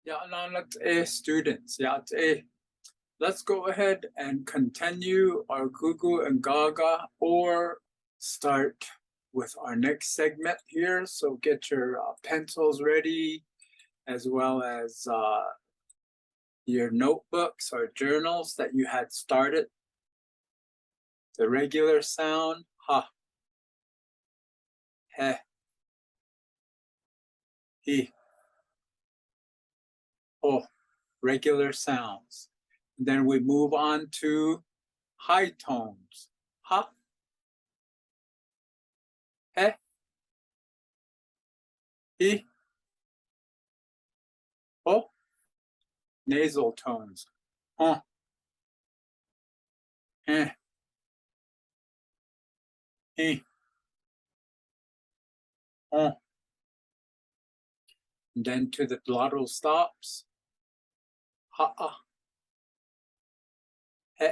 Yeah, no, students. Yeah, let's go ahead and continue our Gugu and Gaga or start with our next segment here. So get your pencils ready as well as your notebooks or journals that you had started. The regular sound, ha, he, he, ho, regular sounds. Then we move on to high tones, ha, he, he, ho, nasal tones, huh, eh, he, huh. And then to the glottal stops, ha, ah, he,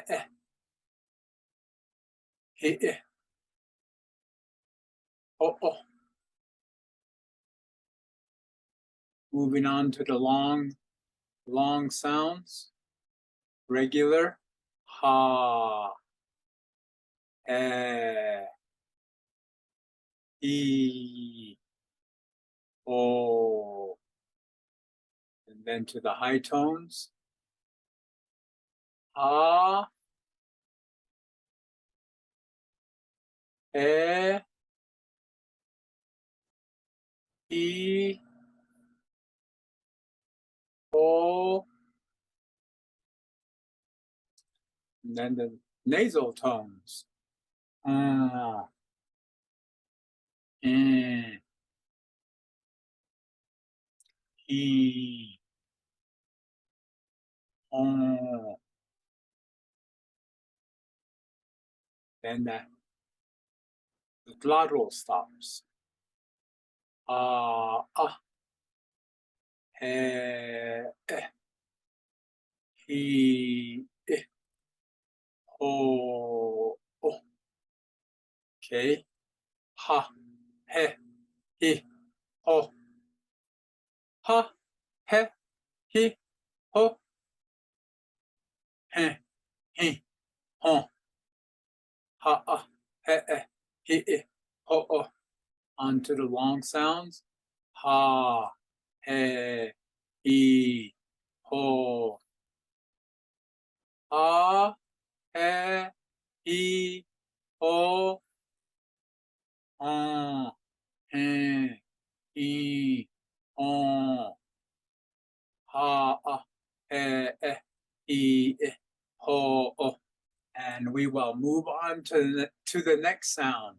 he, ho, oh. Moving on to the long sounds, regular, ha, eh, e, o. And then to the high tones, ah, e, e, o. And then the nasal tones, ah, eh, e, o. Then the glottal stops, ah, ah, he, he, o, oh. Okay. Ha, he, he, ho. Ha, he, he, ho. He, he, ho. Ha, ah, he, ho, oh. On to the long sounds. Ha, he, ho. Ha, he, ho. He, he, ho. Ha, ah, ho, oh. And we will move on to the next sound.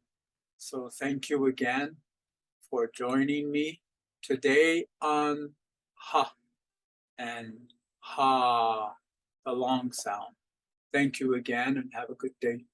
So thank you again for joining me today on ha and ha, the long sound. Thank you again and have a good day.